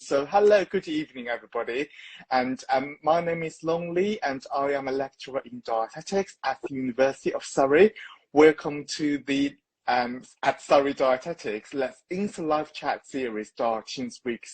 So hello, good evening, everybody. And my name is Long Lee, and I am a lecturer in dietetics at the University of Surrey. Welcome to the at Surrey Dietetics Let's Insta Live Chat series, Dietitians Week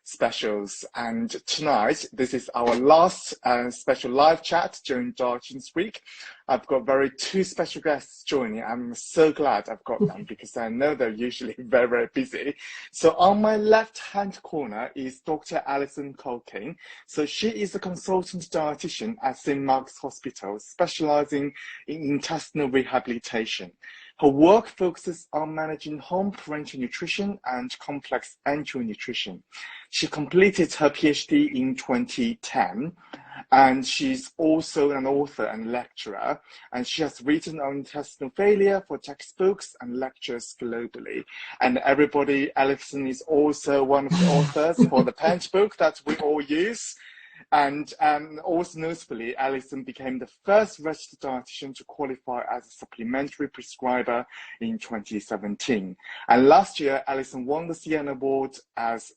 specials. And tonight, this is our last special live chat during Dietitians Week. I've got two special guests joining. I'm so glad I've got them because I know they're usually very, very busy. So on my left-hand corner is Dr. Alison Culkin. So she is a consultant dietitian at St. Mark's Hospital, specializing in intestinal rehabilitation. Her work focuses on managing home parental nutrition and complex enteral nutrition. She completed her PhD in 2010, and she's also an author and lecturer, and she has written on intestinal failure for textbooks and lectures globally. And everybody, Alison is also one of the authors for the Punch book that we all use. And also notably, Alison became the first registered dietitian to qualify as a supplementary prescriber in 2017. And last year, Alison won the CN Award as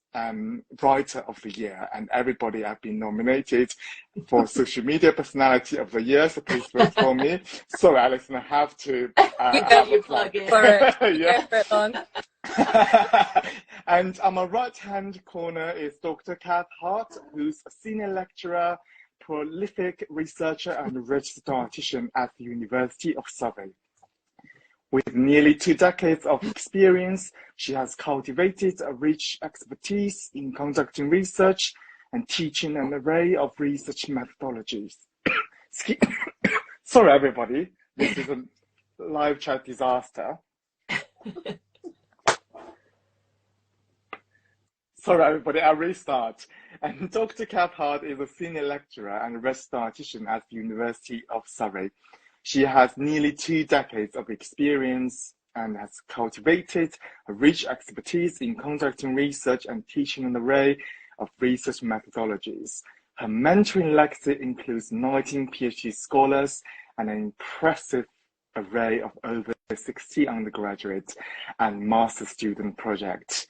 Writer of the Year, and everybody have been nominated for Social Media Personality of the Year, so please vote for me. Sorry, Alison, I have to you plug it. For it. Yeah. For it long. And on my right-hand corner is Dr. Kath Hart, who's a senior lecturer, prolific researcher, and registered dietitian at the University of Surrey. With nearly 2 decades of experience, she has cultivated a rich expertise in conducting research and teaching an array of research methodologies. Sorry, everybody, this is a live chat disaster. Sorry, everybody, I'll restart. And Dr. Kath Hart is a senior lecturer and registered dietitian at the University of Surrey. She has nearly 2 decades of experience and has cultivated a rich expertise in conducting research and teaching an array of research methodologies. Her mentoring legacy includes 19 PhD scholars and an impressive array of over 60 undergraduate and master student projects.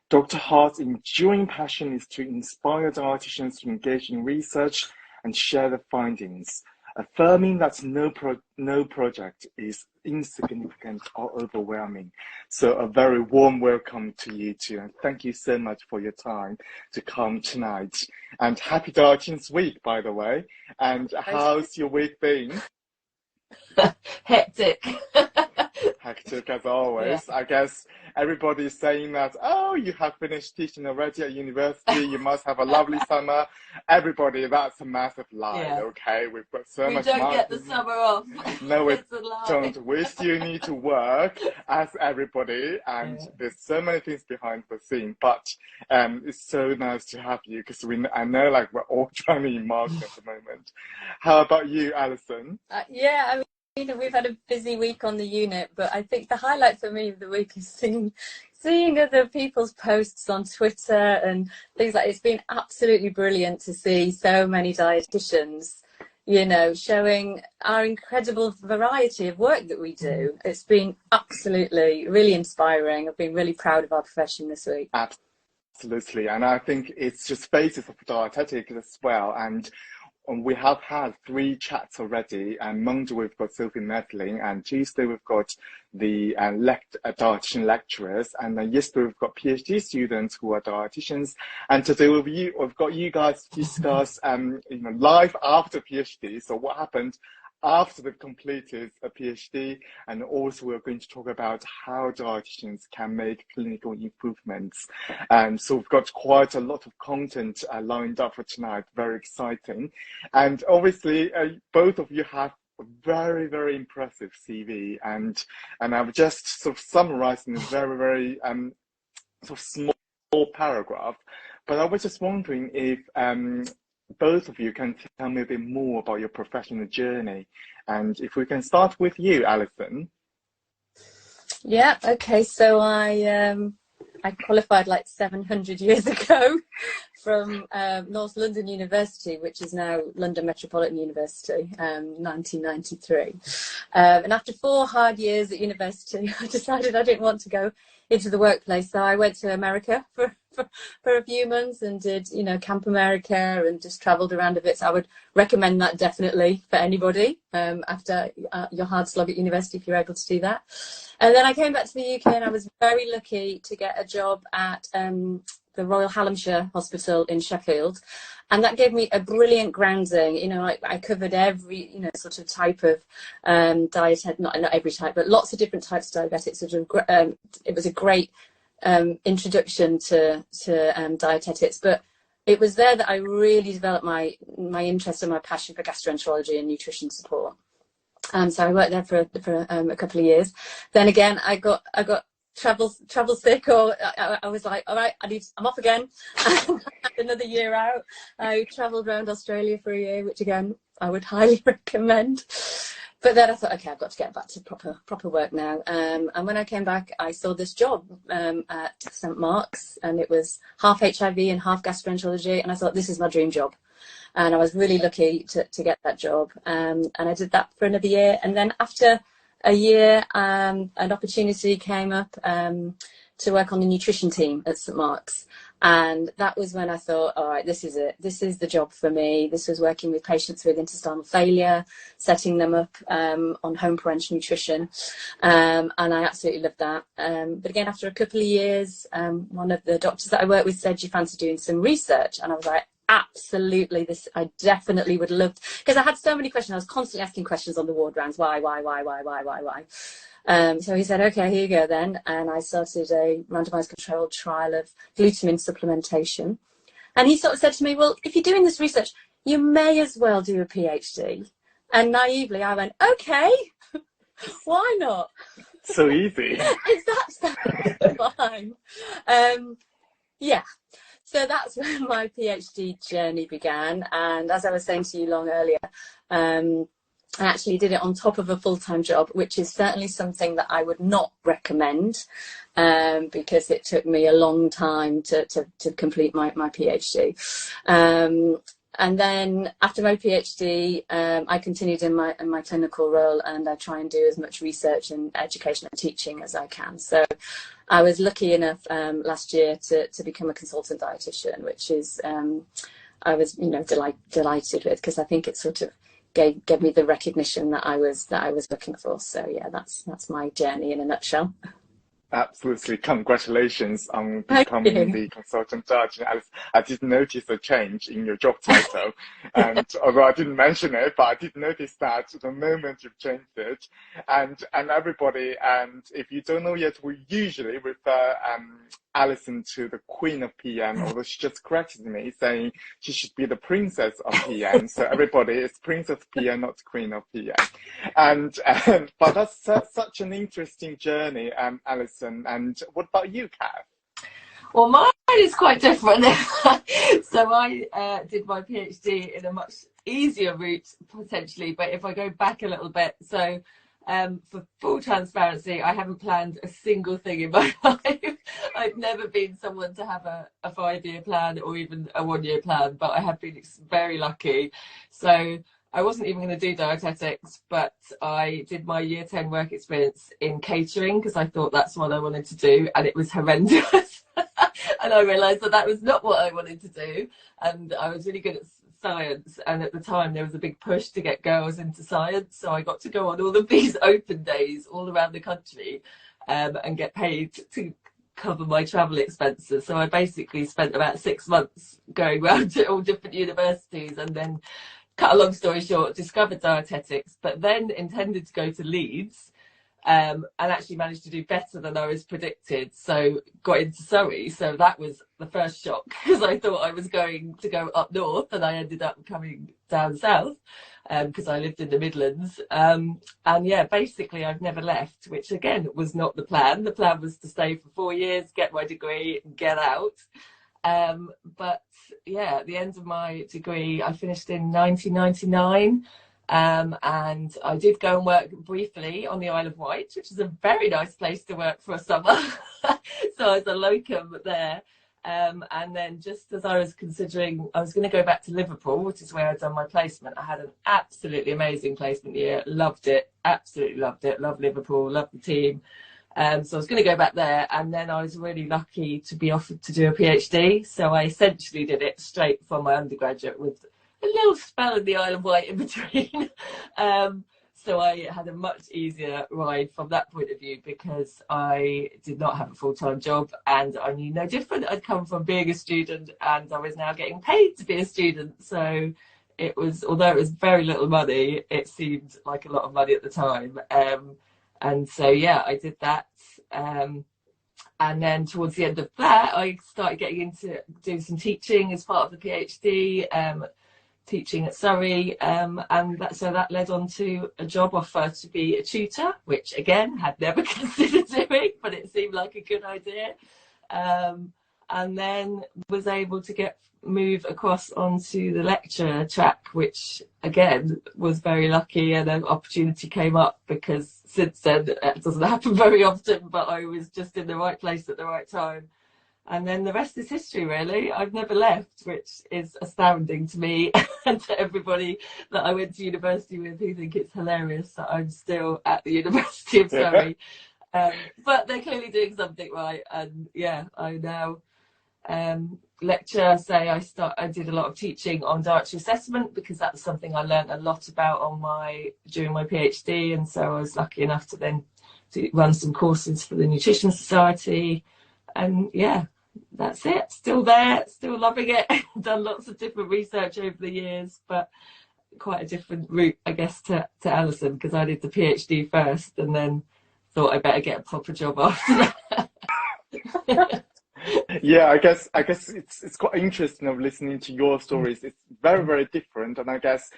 Dr. Hart's enduring passion is to inspire dietitians to engage in research and share their findings, affirming that no project is insignificant or overwhelming. So a very warm welcome to you too, and thank you so much for your time to come tonight. And happy Dietitians Week, by the way. And how's your week been? Hectic. Hectic as always. Yeah. I guess everybody's saying that, oh, you have finished teaching already at university, you must have a lovely summer. Everybody, that's a massive lie, okay? We've got so much We don't get the summer off. No, we don't. We still need to work as everybody, and there's so many things behind the scene, but it's so nice to have you, because I know like we're all trying to market at the moment. How about you, Alison? Yeah, I mean, we've had a busy week on the unit, but I think the highlight for me of the week is seeing other people's posts on Twitter and things like it's been absolutely brilliant to see so many dietitians, you know, showing our incredible variety of work that we do. It's been absolutely really inspiring. I've been really proud of our profession this week. Absolutely, and I think it's just basis of dietetics as well. And we have had 3 chats already, and Monday we've got Sophie Medling, and Tuesday we've got the dietitian lecturers, and then yesterday we've got PhD students who are dietitians, and today we've got you guys to discuss life after PhD, so what happened after they've completed a PhD, and also we're going to talk about how dietitians can make clinical improvements. So we've got quite a lot of content lined up for tonight, very exciting. And obviously, both of you have a very, very impressive CV, and I've just sort of summarized in a very, very sort of small paragraph, but I was just wondering if both of you can tell me a bit more about your professional journey. And if we can start with you, Alison. Yeah, okay. So I qualified like 700 years ago from North London University, which is now London Metropolitan University, 1993. And after 4 hard years at university, I decided I didn't want to go into the workplace. So I went to America for for a few months and did, you know, Camp America and just travelled around a bit. So I would recommend that definitely for anybody after your hard slog at university, if you're able to do that. And then I came back to the UK and I was very lucky to get a job at the Royal Hallamshire Hospital in Sheffield. And that gave me a brilliant grounding. You know, I covered every, you know, sort of type of diet, not every type, but lots of different types of diabetics. It was a great introduction to dietetics. But it was there that I really developed my interest and my passion for gastroenterology and nutrition support. So I worked there for a couple of years. Then again, I got travel sick, or I was like, all right, I'm off again. Another year out. I travelled around Australia for a year, which again I would highly recommend. But then I thought, okay, I've got to get back to proper work now. And when I came back, I saw this job at St Mark's, and it was half HIV and half gastroenterology, and I thought, this is my dream job. And I was really lucky to get that job. And I did that for another year. And then after a year, an opportunity came up to work on the nutrition team at St Mark's. And that was when I thought, all right, this is it. This is the job for me. This was working with patients with intestinal failure, setting them up on home parental nutrition. And I absolutely loved that. But again, after a couple of years, one of the doctors that I worked with said, you fancy doing some research? And I was like, absolutely, this I definitely would love, because I had so many questions. I was constantly asking questions on the ward rounds. Why? So he said, okay, here you go then. And I started a randomized controlled trial of glutamine supplementation. And he sort of said to me, well, if you're doing this research, you may as well do a PhD. And naively, I went, okay, why not? So easy. It's that fine. Yeah. So that's when my PhD journey began. And as I was saying to you long earlier, I actually did it on top of a full-time job, which is certainly something that I would not recommend, because it took me a long time to complete my PhD. And then after my PhD, I continued in my clinical role, and I try and do as much research and education and teaching as I can. So I was lucky enough last year to become a consultant dietitian, which is I was, you know, delighted with, because I think it sort of gave me the recognition that I was looking for. So yeah, that's my journey in a nutshell. Absolutely. Congratulations on becoming the consultant judge. I did notice a change in your job title. And although I didn't mention it, but I did notice that the moment you've changed it. And everybody, and if you don't know yet, we usually refer Alison to the Queen of PM, although she just corrected me saying she should be the Princess of PM. So everybody is Princess PM, not Queen of PM. And but that's such an interesting journey, Alison. And what about you, Kath? Well, mine is quite different. So I did my PhD in a much easier route, potentially. But if I go back a little bit, so for full transparency, I haven't planned a single thing in my life. I've never been someone to have a 5-year plan or even a 1-year plan, but I have been very lucky. So I wasn't even going to do dietetics, but I did my year 10 work experience in catering because I thought that's what I wanted to do, and it was horrendous. And I realised that was not what I wanted to do, and I was really good at science, and at the time there was a big push to get girls into science, so I got to go on all of these open days all around the country and get paid to cover my travel expenses. So I basically spent about 6 months going around to all different universities, and then, cut a long story short, discovered dietetics, but then intended to go to Leeds and actually managed to do better than I was predicted. So got into Surrey. So that was the first shock, because I thought I was going to go up north and I ended up coming down south because I lived in the Midlands. And yeah, basically I've never left, which again was not the plan. The plan was to stay for 4 years, get my degree and get out. But yeah, at the end of my degree, I finished in 1999. And I did go and work briefly on the Isle of Wight, which is a very nice place to work for a summer. So I was a locum there. And then just as I was considering, I was going to go back to Liverpool, which is where I'd done my placement. I had an absolutely amazing placement year. Loved it. Absolutely loved it. Loved Liverpool. Loved the team. So I was going to go back there, and then I was really lucky to be offered to do a PhD. So I essentially did it straight from my undergraduate with a little spell in the Isle of Wight in between. So I had a much easier ride from that point of view, because I did not have a full-time job and I knew no different. I'd come from being a student and I was now getting paid to be a student. So it was, although it was very little money, it seemed like a lot of money at the time. And so, yeah, I did that. And then towards the end of that, I started getting into doing some teaching as part of the PhD. Teaching at Surrey, and so that led on to a job offer to be a tutor, which again had never considered doing, but it seemed like a good idea, and then was able to move across onto the lecture track, which again was very lucky, and an opportunity came up, because since then it doesn't happen very often, but I was just in the right place at the right time. And then the rest is history, really. I've never left, which is astounding to me and to everybody that I went to university with, who think it's hilarious that I'm still at the University of Surrey. But they're clearly doing something right. And yeah, I now lecture. Say I did a lot of teaching on dietary assessment, because that was something I learned a lot about during my PhD. And so I was lucky enough to then run some courses for the Nutrition Society. And yeah, that's it. Still there, still loving it. Done lots of different research over the years, but quite a different route, I guess, to Alison, because I did the PhD first and then thought I better get a proper job after that. Yeah, I guess it's quite interesting of listening to your stories. It's very, very different, and I guess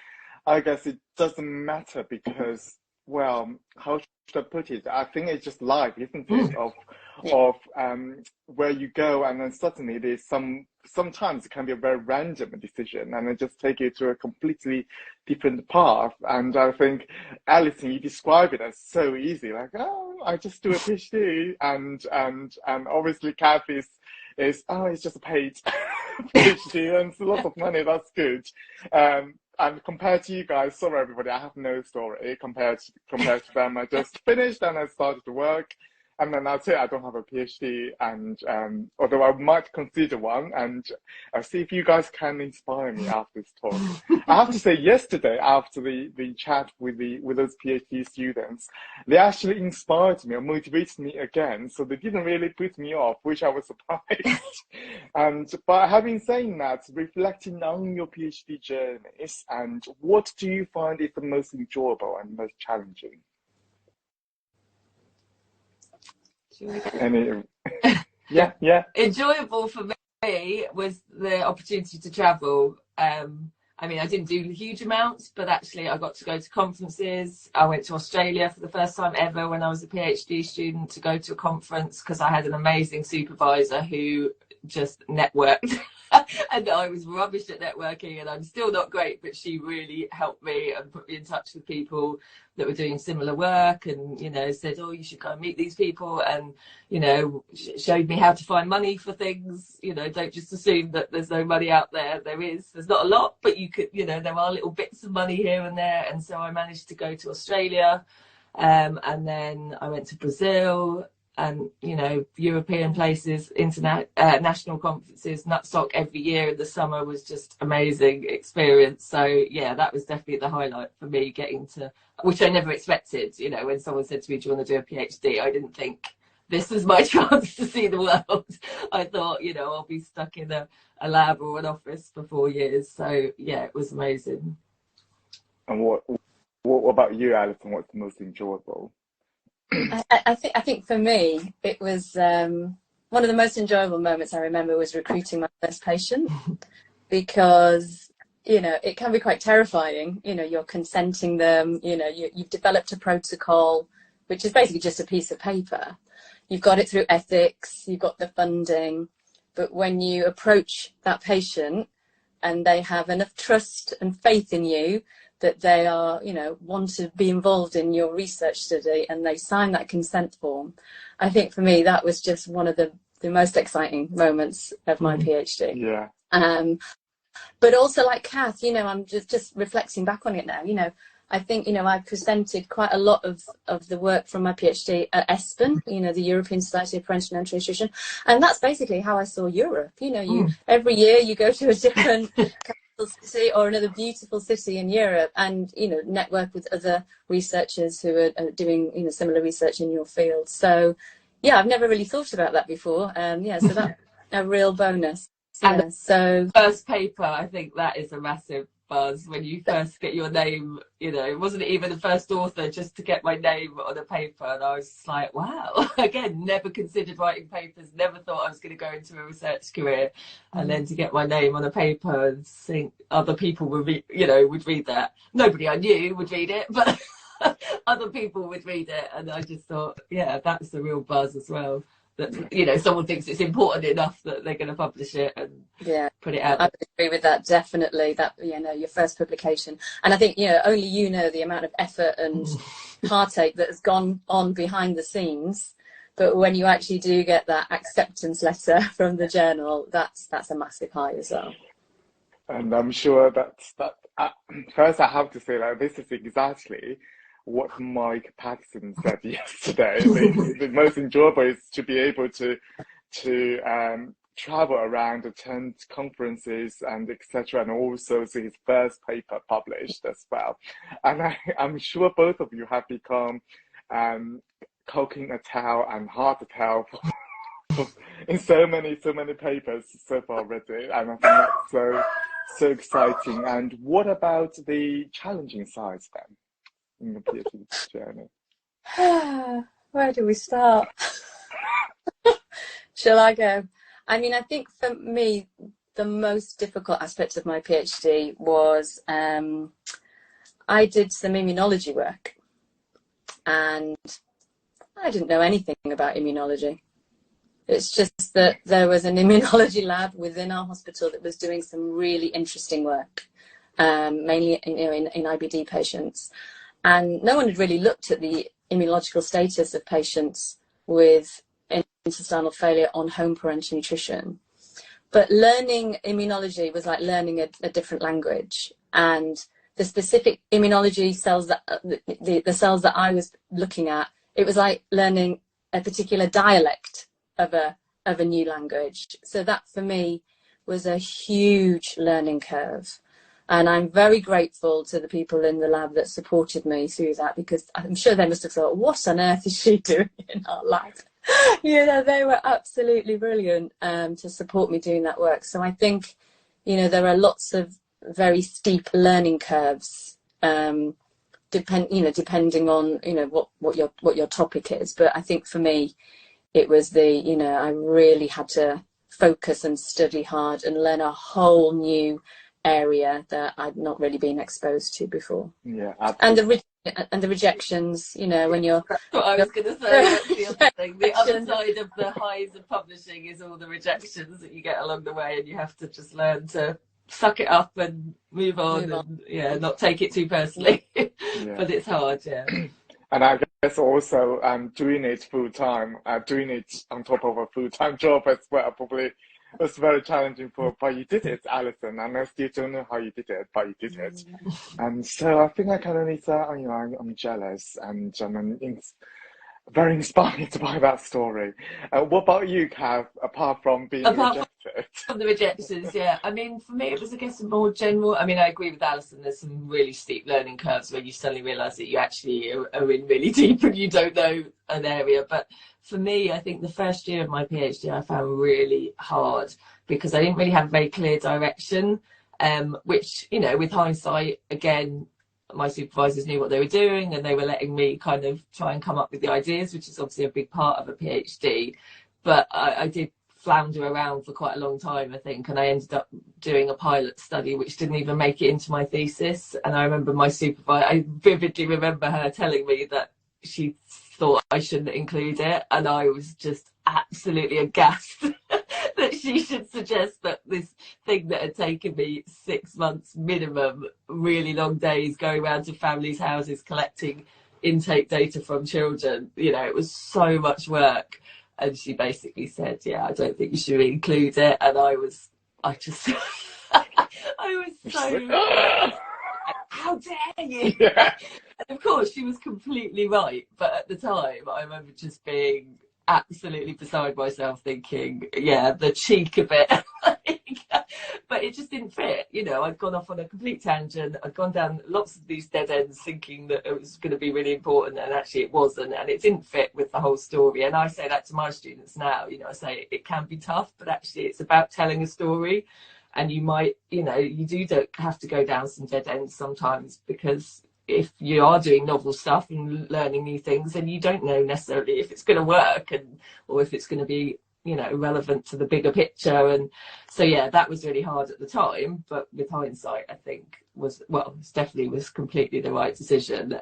it doesn't matter, because, well, how should I put it? I think it's just life, isn't it? Of where you go, and then suddenly there's sometimes it can be a very random decision, and it just take you to a completely different path. And I think, Alison, you describe it as so easy, like, oh, I just do a PhD, and obviously Kath is it's just a paid PhD and it's a lot of money. That's good. And compared to you guys, sorry everybody, I have no story compared to them. I just finished and I started to work, and then that's it. I don't have a PhD, and although I might consider one, and I'll see if you guys can inspire me after this talk. I have to say, yesterday after the chat with those PhD students, they actually inspired me or motivated me again. So they didn't really put me off, which I was surprised. But having saying that, reflecting on your PhD journeys, and what do you find is the most enjoyable and most challenging? Yeah. Enjoyable for me was the opportunity to travel. I mean, I didn't do huge amounts, but actually I got to go to conferences. I went to Australia for the first time ever when I was a PhD student to go to a conference, because I had an amazing supervisor who just networked. And I was rubbish at networking, and I'm still not great, but she really helped me and put me in touch with people that were doing similar work, and, you know, said, oh, you should go and meet these people, and, you know, showed me how to find money for things. You know, don't just assume that there's no money out there. There's not a lot, but you could, you know, there are little bits of money here and there. And so I managed to go to Australia, and then I went to Brazil, and, you know, European places, national conferences, Nutstock every year in the summer was just amazing experience. So yeah, that was definitely the highlight for me, getting to, which I never expected. You know, when someone said to me, do you want to do a PhD? I didn't think this was my chance to see the world. I thought, you know, I'll be stuck in a lab or an office for 4 years. So yeah, it was amazing. And what about you, Alison? What's the most enjoyable? I think for me, it was one of the most enjoyable moments I remember was recruiting my first patient, because, you know, it can be quite terrifying. You know, you're consenting them, you know, you've developed a protocol, which is basically just a piece of paper. You've got it through ethics, you've got the funding, but when you approach that patient and they have enough trust and faith in you that they are, you know, want to be involved in your research study, and they sign that consent form, I think for me that was just one of the most exciting moments of my PhD. Yeah. But also, like Kath, you know, I'm just reflecting back on it now, you know, I think, you know, I presented quite a lot of the work from my PhD at ESPN, you know, the European Society of Parental and Nutrition. And that's basically how I saw Europe. You know, every year you go to a different capital city or another beautiful city in Europe and, you know, network with other researchers who are doing, you know, similar research in your field. So, yeah, I've never really thought about that before. Yeah, so that's a real bonus. And yeah, so first paper, I think that is a massive buzz when you first get your name. You know, it wasn't even the first author, just to get my name on a paper, and I was just like, wow. Again, never considered writing papers, never thought I was going to go into a research career, and then to get my name on a paper and think other people would read that. Nobody I knew would read it, but other people would read it, and I just thought, yeah, that's the real buzz as well. That, you know, someone thinks it's important enough that they're going to publish it and put it out. I would agree with that, definitely. That, you know, your first publication. And I think, you know, only you know the amount of effort and heartache that has gone on behind the scenes. But when you actually do get that acceptance letter from the journal, that's a massive high as well. And I'm sure first I have to say that this is exactly what Mike Patterson said yesterday. The most enjoyable is to be able to travel around, attend conferences and etc., and also see his first paper published as well. And I'm sure both of you have become Culkin et al. And Hart et al. In so many papers so far already, and I think that's so exciting. And what about the challenging sides then? In the PhD journey? Where do we start? Shall I go? I mean, I think for me, the most difficult aspect of my PhD was I did some immunology work, and I didn't know anything about immunology. It's just that there was an immunology lab within our hospital that was doing some really interesting work, mainly in IBD patients. And no one had really looked at the immunological status of patients with intestinal failure on home parental nutrition. But learning immunology was like learning a different language. And the specific immunology cells that the cells that I was looking at, it was like learning a particular dialect of a new language. So that for me was a huge learning curve. And I'm very grateful to the people in the lab that supported me through that, because I'm sure they must have thought, what on earth is she doing in our lab? You know, they were absolutely brilliant to support me doing that work. So I think, you know, there are lots of very steep learning curves, depending on, you know, what your topic is. But I think for me, it was I really had to focus and study hard and learn a whole new area that I'd not really been exposed to before. Yeah, absolutely. And the rejections, you know, when you're... That's what I was going to say. That's the other thing. The other side of the highs of publishing is all the rejections that you get along the way, and you have to just learn to suck it up and move on. And not take it too personally. But it's hard, And I guess also doing it full time, doing it on top of a full-time job as well, probably was very challenging but you did it, Alison, and I still don't know how you did it, but you did it. And so I think I can only say, I'm jealous and I'm very inspired by that story. What about you, Kath, apart from being rejected? From the rejections, I mean, for me, it was, I guess, more general. I mean, I agree with Alison, there's some really steep learning curves where you suddenly realise that you actually are in really deep and you don't know an area. But for me, I think the first year of my PhD I found really hard because I didn't really have a very clear direction, which, you know, with hindsight, again, my supervisors knew what they were doing and they were letting me kind of try and come up with the ideas, which is obviously a big part of a PhD. But I did flounder around for quite a long time, I think, and I ended up doing a pilot study which didn't even make it into my thesis. And I remember my supervisor, I vividly remember her telling me that she thought I shouldn't include it, and I was just absolutely aghast that she should suggest that this thing that had taken me 6 months minimum, really long days, going around to families' houses collecting intake data from children, you know, it was so much work. And she basically said, I don't think you should include it. And I was so how dare you? Yeah. And of course, she was completely right. But at the time, I remember just being absolutely beside myself, thinking, yeah, the cheek of it. But it just didn't fit. You know, I'd gone off on a complete tangent. I'd gone down lots of these dead ends thinking that it was going to be really important, and actually it wasn't, and it didn't fit with the whole story. And I say that to my students now, you know, I say it can be tough, but actually it's about telling a story. And you might, you know, don't have to go down some dead ends sometimes, because if you are doing novel stuff and learning new things, and you don't know necessarily if it's going to work, or if it's going to be, you know, relevant to the bigger picture. And so, yeah, that was really hard at the time, but with hindsight, I think it definitely was completely the right decision.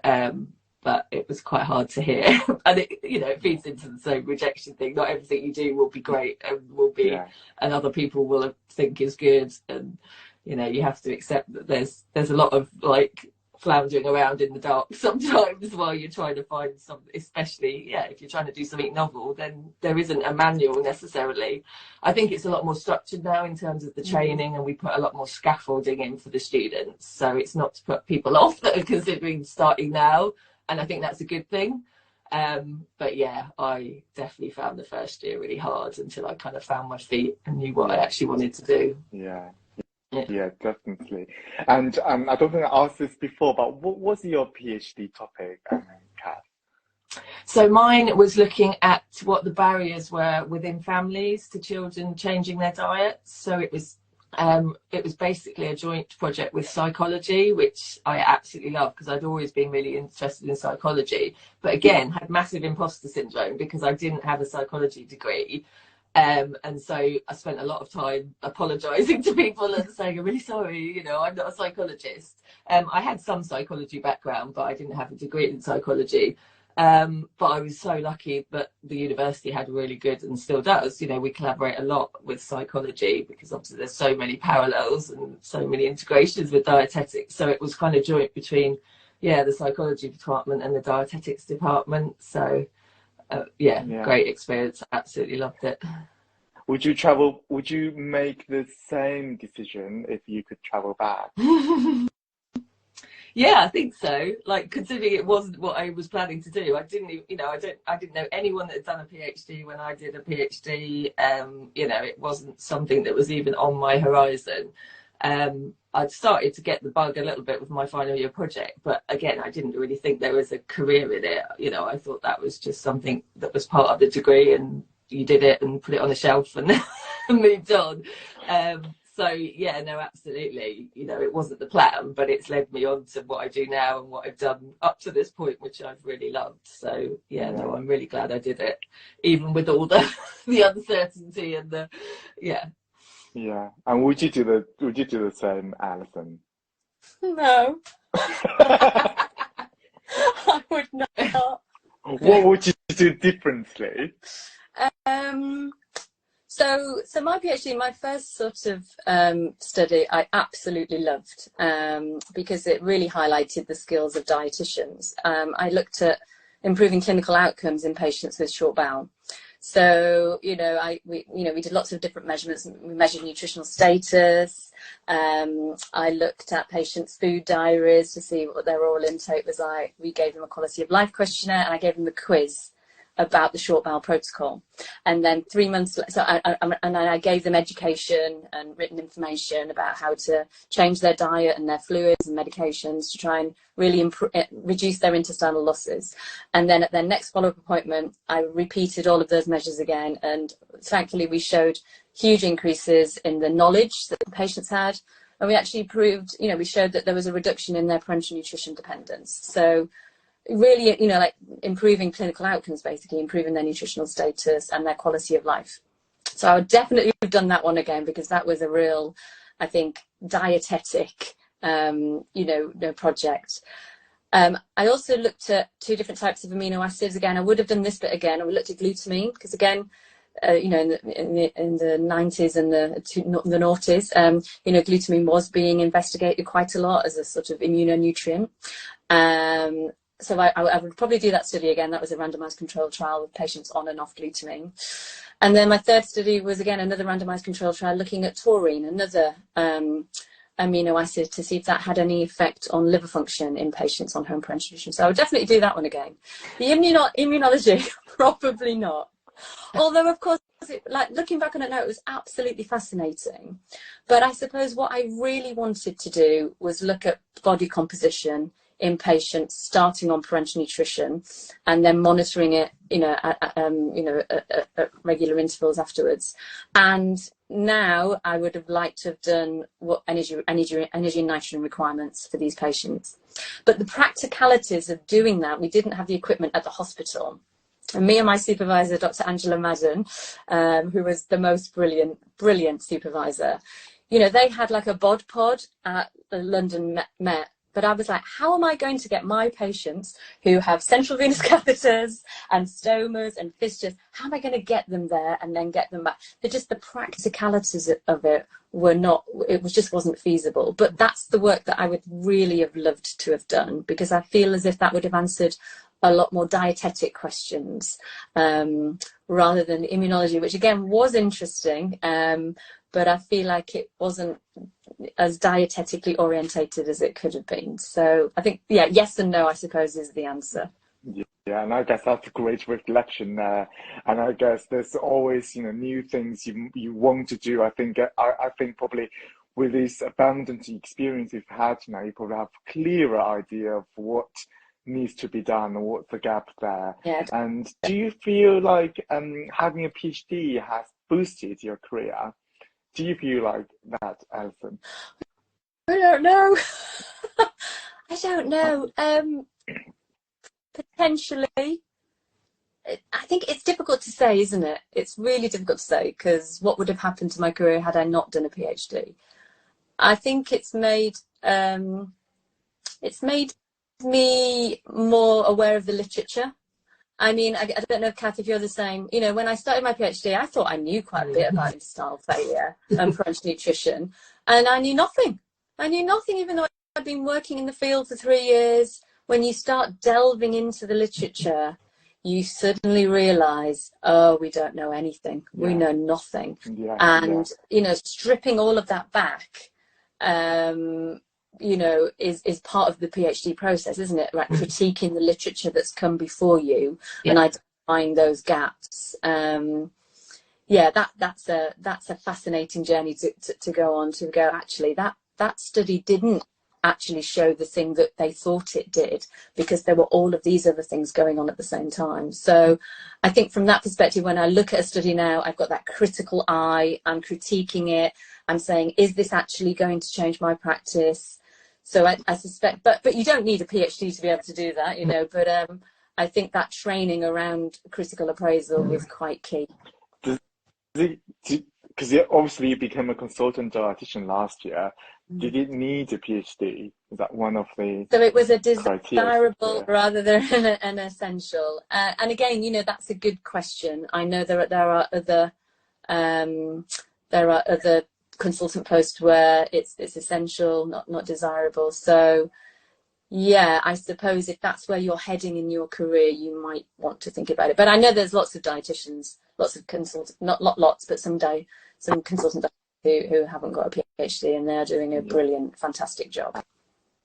But it was quite hard to hear. And it, you know, it feeds into the same rejection thing. Not everything you do will be great and will be, and other people will think is good. And, you know, you have to accept that there's a lot of like floundering around in the dark sometimes while you're trying to find something, especially, if you're trying to do something novel, then there isn't a manual necessarily. I think it's a lot more structured now in terms of the training, and we put a lot more scaffolding in for the students. So it's not to put people off that are considering starting now. And I think that's a good thing. But yeah, I definitely found the first year really hard until I kind of found my feet and knew what I actually wanted to do. Yeah, definitely. And I don't think I asked this before, but what was your PhD topic, Kath? So mine was looking at what the barriers were within families to children changing their diets. So it was basically a joint project with psychology, which I absolutely love because I'd always been really interested in psychology, but again had massive imposter syndrome because I didn't have a psychology degree. And so I spent a lot of time apologising to people and saying, I'm really sorry, you know, I'm not a psychologist. I had some psychology background, but I didn't have a degree in psychology. But I was so lucky that the university had really good, and still does, you know, we collaborate a lot with psychology because obviously there's so many parallels and so many integrations with dietetics. So it was kind of joint between, the psychology department and the dietetics department. So, great experience. Absolutely loved it. Would you make the same decision if you could travel back? Yeah, I think so. Like, considering it wasn't what I was planning to do, I didn't know anyone that had done a PhD when I did a PhD. It wasn't something that was even on my horizon. I'd started to get the bug a little bit with my final year project, but again, I didn't really think there was a career in it. You know, I thought that was just something that was part of the degree, and you did it and put it on the shelf and moved on. So yeah, no, absolutely. You know, it wasn't the plan, but it's led me on to what I do now and what I've done up to this point, which I've really loved. So no, I'm really glad I did it, even with all the uncertainty and the. And would you do the same, Alison? No. I would not. What would you do differently? So my PhD, my first sort of study, I absolutely loved because it really highlighted the skills of dietitians. I looked at improving clinical outcomes in patients with short bowel. So, we did lots of different measurements. We measured nutritional status. I looked at patients' food diaries to see what their oral intake was like. We gave them a quality of life questionnaire, and I gave them a quiz about the short bowel protocol. And then 3 months later, I gave them education and written information about how to change their diet and their fluids and medications to try and really reduce their intestinal losses. And then at their next follow-up appointment, I repeated all of those measures again. And thankfully, we showed huge increases in the knowledge that the patients had. And we actually proved, we showed that there was a reduction in their parenteral nutrition dependence. So really, like improving clinical outcomes, basically improving their nutritional status and their quality of life. So I would definitely have done that one again, because that was a real, I think, dietetic, project. I also looked at 2 different types of amino acids. Again, I would have done this bit again. I looked at glutamine because, again, in the 90s and the noughties, glutamine was being investigated quite a lot as a sort of immunonutrient. So I would probably do that study again. That was a randomized controlled trial with patients on and off glutamine. And then my third study was, again, another randomized controlled trial looking at taurine, another amino acid to see if that had any effect on liver function in patients on home parenteral nutrition. So I would definitely do that one again. The immunology, probably not. Although, of course, like looking back on it now, it was absolutely fascinating. But I suppose what I really wanted to do was look at body composition in patients starting on parenteral nutrition and then monitoring it, at regular intervals afterwards. And now I would have liked to have done what energy and nitrogen requirements for these patients. But the practicalities of doing that, we didn't have the equipment at the hospital. And me and my supervisor, Dr. Angela Madden, who was the most brilliant supervisor, they had like a bod pod at the London Met. But I was like, how am I going to get my patients who have central venous catheters and stomas and fistulas, how am I going to get them there and then get them back? The practicalities of it just wasn't feasible. But that's the work that I would really have loved to have done, because I feel as if that would have answered a lot more dietetic questions rather than immunology, which again was interesting, but I feel like it wasn't as dietetically orientated as it could have been. So I think, yes and no, I suppose, is the answer. Yeah, and I guess that's a great reflection there. And I guess there's always, new things you want to do. I think probably with this abundant experience you've had now, you probably have a clearer idea of what needs to be done or what's the gap there. Yeah. And do you feel like having a PhD has boosted your career? Do you feel like that, Alison? I don't know. I don't know. Potentially. I think it's difficult to say, isn't it? It's really difficult to say, because what would have happened to my career had I not done a PhD? I think it's made me more aware of the literature. I mean, I don't know, Kath, if you're the same. When I started my PhD, I thought I knew quite a bit about intestinal failure and parenteral nutrition, and I knew nothing. Even though I'd been working in the field for 3 years. When you start delving into the literature, you suddenly realise, we don't know anything. Yeah. We know nothing. Yeah. And, stripping all of that back, is part of the PhD process, isn't it? Like critiquing the literature that's come before you and identifying those gaps. That's a fascinating journey to go on, to go, actually, that study didn't actually show the thing that they thought it did, because there were all of these other things going on at the same time. So I think from that perspective, when I look at a study now, I've got that critical eye, I'm critiquing it, I'm saying, is this actually going to change my practice? So I suspect, but you don't need a PhD to be able to do that, but I think that training around critical appraisal is quite key. Because obviously you became a consultant dietitian last year. Did it need a PhD? Is that one of the So it was a desirable rather than an essential. And again, that's a good question. I know there are other consultant post where it's essential, not desirable. So I suppose if that's where you're heading in your career, you might want to think about it. But I know there's lots of dietitians, lots of consultants, not lots, but some consultants who haven't got a PhD, and they're doing a brilliant, fantastic job.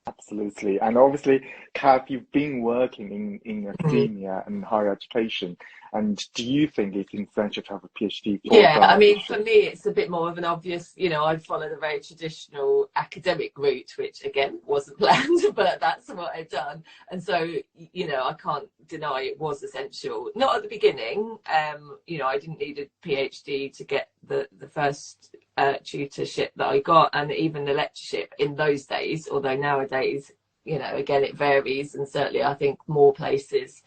Absolutely. And obviously, Kath, you've been working in academia and higher education. And do you think it's essential to have a PhD? I mean, for me, it's a bit more of an obvious, I'd followed a very traditional academic route, which again wasn't planned, but that's what I've done. And so, I can't deny it was essential. Not at the beginning. I didn't need a PhD to get the first tutorship that I got, and even the lectureship in those days, although nowadays, again, it varies, and certainly I think more places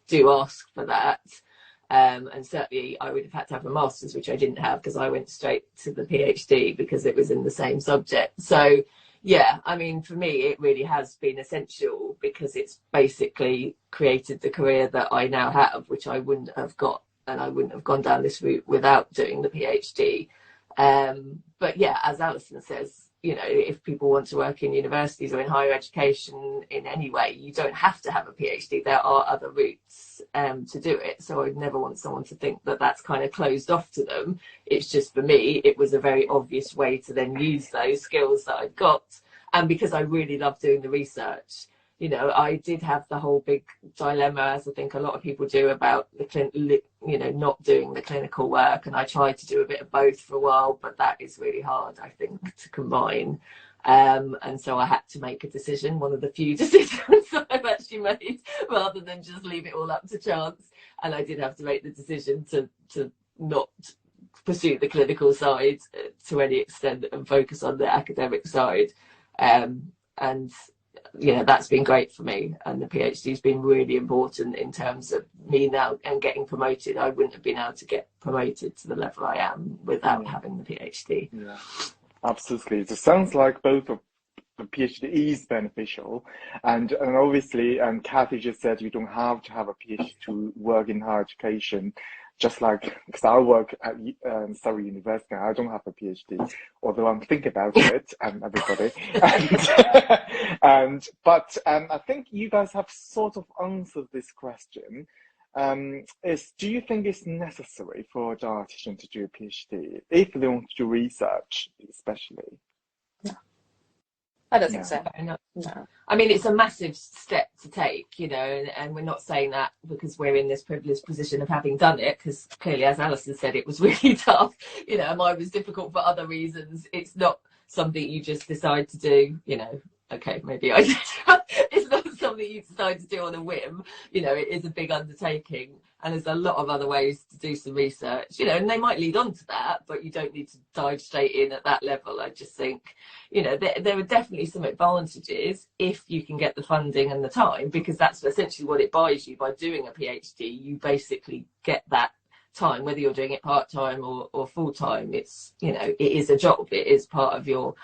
do ask for that. And certainly I would have had to have a master's, which I didn't have because I went straight to the PhD because it was in the same subject. So I mean, for me, it really has been essential because it's basically created the career that I now have, which I wouldn't have got, and I wouldn't have gone down this route without doing the PhD. But as Alison says, you know, if people want to work in universities or in higher education in any way, you don't have to have a PhD. There are other routes to do it. So I'd never want someone to think that that's kind of closed off to them. It's just, for me, it was a very obvious way to then use those skills that I'd got. And because I really love doing the research, you know, I did have the whole big dilemma, as I think a lot of people do, about the you know, not doing the clinical work. And I tried to do a bit of both for a while, but that is really hard, I think, to combine. And so I had to make a decision, one of the few decisions that I've actually made, rather than just leave it all up to chance. And I did have to make the decision to not pursue the clinical side to any extent and focus on the academic side. And you know, that's been great for me, and the PhD has been really important in terms of me now and getting promoted. I wouldn't have been able to get promoted to the level I am without having the PhD. Yeah, absolutely. It sounds like both of the PhD is beneficial, and obviously, Kathy just said you don't have to have a PhD to work in higher education. Just like, because I work at Surrey University, I don't have a PhD, although I'm thinking about it, everybody. But I think you guys have sort of answered this question. Do you think it's necessary for a dietitian to do a PhD if they want to do research, especially? No, I don't think so. No. No. I mean, it's a massive step to take, you know, and we're not saying that because we're in this privileged position of having done it, because clearly, as Alison said, it was really tough, you know, and mine was difficult for other reasons. It's not something you just decide to do, you know. Okay, maybe I did. It's not something you decide to do on a whim. You know, it is a big undertaking, and there's a lot of other ways to do some research, you know, and they might lead on to that, but you don't need to dive straight in at that level. I just think, you know, there are definitely some advantages if you can get the funding and the time, because that's essentially what it buys you by doing a PhD. You basically get that time, whether you're doing it part-time or full-time. It's, you know, it is a job. It is part of your,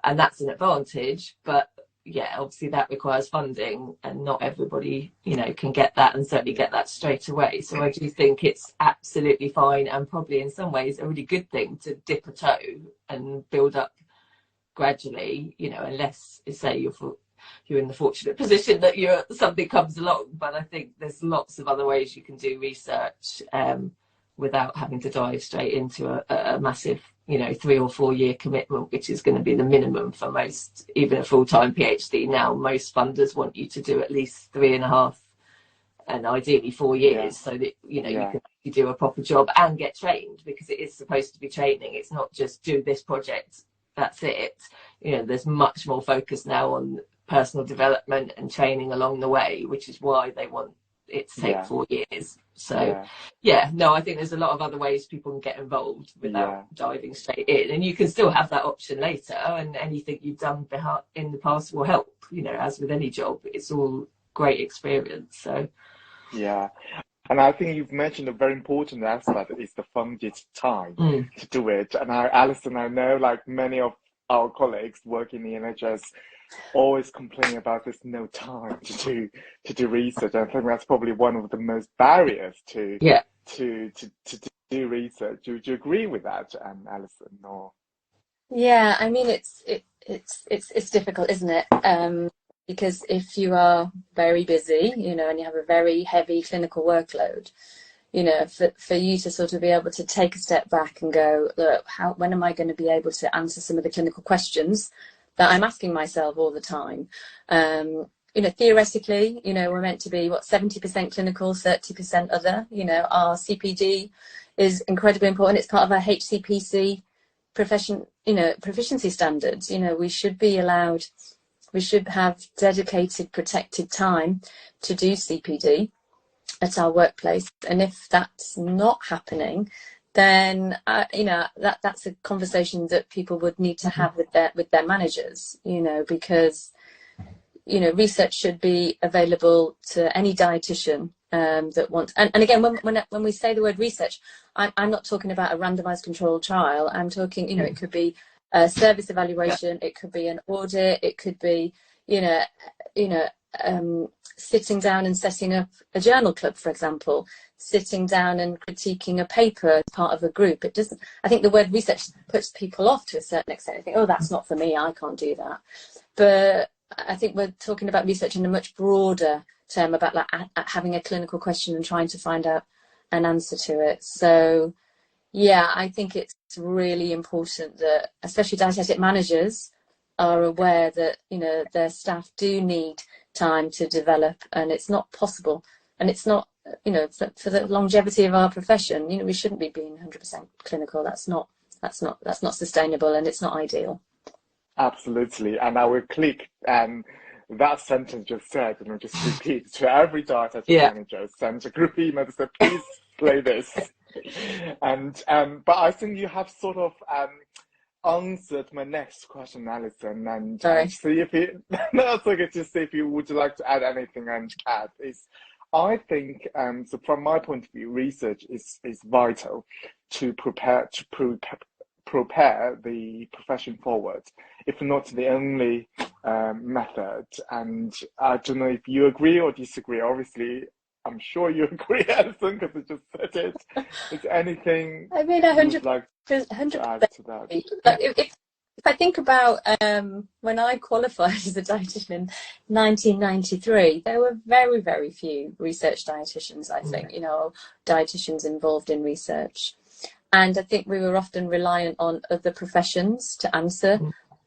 and that's an advantage. But yeah, obviously that requires funding, and not everybody, you know, can get that, and certainly get that straight away. So I do think it's absolutely fine, and probably in some ways a really good thing to dip a toe and build up gradually, you know, unless, say, you're in the fortunate position that something comes along. But I think there's lots of other ways you can do research without having to dive straight into a massive, you know, 3 or 4 year commitment, which is going to be the minimum for most, even a full-time PhD now. Most funders want you to do at least 3.5 and ideally 4 years, so that, you know, you can do a proper job and get trained, because it is supposed to be training. It's not just do this project, that's it. You know, there's much more focus now on personal development and training along the way, which is why they want it to take 4 years. So no, I think there's a lot of other ways people can get involved without diving straight in, and you can still have that option later, and anything you've done in the past will help, you know, as with any job. It's all great experience. So and I think you've mentioned a very important aspect is the funded time to do it. And Alison, I know, like many of our colleagues working in the NHS always complain about there's no time to do research. I think that's probably one of the most barriers to do research. Do you agree with that, Alison? Or Yeah, I mean, it's difficult, isn't it? Because if you are very busy, you know, and you have a very heavy clinical workload, you know, for you to sort of be able to take a step back and go, look, when am I going to be able to answer some of the clinical questions that I'm asking myself all the time? You know, theoretically, you know, we're meant to be 70% clinical, 30% other. You know, our CPD is incredibly important. It's part of our HCPC proficiency standards. You know, we should have dedicated, protected time to do CPD at our workplace. And if that's not happening, then you know, that's a conversation that people would need to have with their managers, you know, because, you know, research should be available to any dietitian that wants. And again, when we say the word research, I'm not talking about a randomized controlled trial. I'm talking, you know, it could be a service evaluation, it could be an audit, it could be, you know, sitting down and setting up a journal club, for example, sitting down and critiquing a paper as part of a group. It doesn't, I think the word research puts people off to a certain extent. I think, oh, that's not for me, I can't do that. But I think we're talking about research in a much broader term, about like having a clinical question and trying to find out an answer to it. So yeah, I think it's really important that especially dietetic managers are aware that, you know, their staff do need time to develop, and it's not possible, and it's not, you know, for the longevity of our profession, you know, we shouldn't be being 100% clinical. That's not sustainable, and it's not ideal. Absolutely. And I will click that sentence just said, and I'll just repeat to every dietetic manager, send a group email to say, please play this. And but I think you have sort of answered my next question, Alison, and see if you that's okay, to see if you would like to add anything. And Kath, is I think so from my point of view, research is vital to prepare the profession forward, if not the only method. And I don't know if you agree or disagree. Obviously, I'm sure you agree, Alison, because I just said it. Is there anything I mean, 100%, like to add to that? Like if I think about when I qualified as a dietitian in 1993, there were very, very few research dietitians, I think, you know, dietitians involved in research. And I think we were often reliant on other professions to answer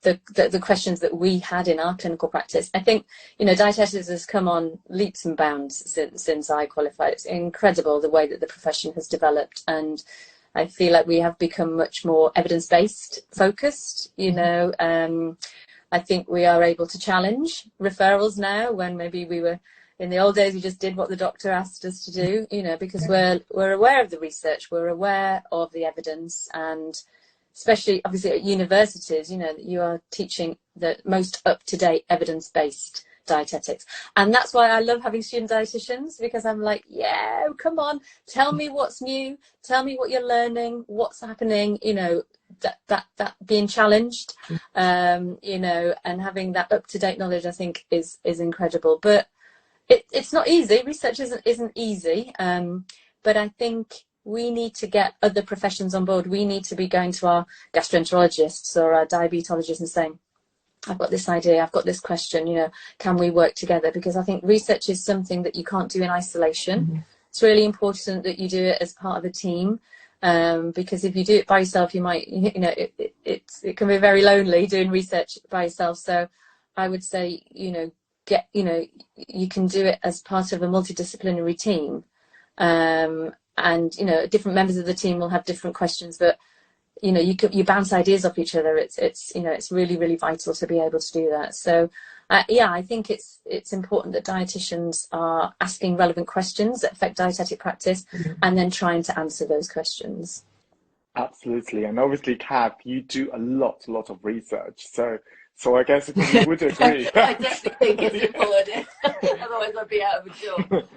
the questions that we had in our clinical practice. I think, you know, dietetics has come on leaps and bounds since I qualified. It's incredible the way that the profession has developed, and I feel like we have become much more evidence-based focused, you know. I think we are able to challenge referrals now, when maybe we were, in the old days, we just did what the doctor asked us to do, you know, because we're aware of the research, we're aware of the evidence, and especially obviously at universities, you know, you are teaching the most up-to-date evidence-based dietetics. And that's why I love having student dietitians, because I'm like, yeah, come on, tell me what's new, tell me what you're learning, what's happening, you know, that being challenged, you know, and having that up-to-date knowledge, I think is incredible. But it's not easy. Research isn't easy. But I think we need to get other professions on board. We need to be going to our gastroenterologists or our diabetologists and saying, I've got this idea, I've got this question, you know, can we work together? Because I think research is something that you can't do in isolation. It's really important that you do it as part of a team, because if you do it by yourself, you might, you know, it can be very lonely doing research by yourself. So I would say, you know, you can do it as part of a multidisciplinary team. And, you know, different members of the team will have different questions, but, you know, you bounce ideas off each other. It's you know, it's really, really vital to be able to do that. So, yeah, I think it's important that dietitians are asking relevant questions that affect dietetic practice, and then trying to answer those questions. Absolutely. And obviously, Kath, you do a lot of research. So I guess you would agree. I definitely think it's important. Otherwise I'd be out of a job.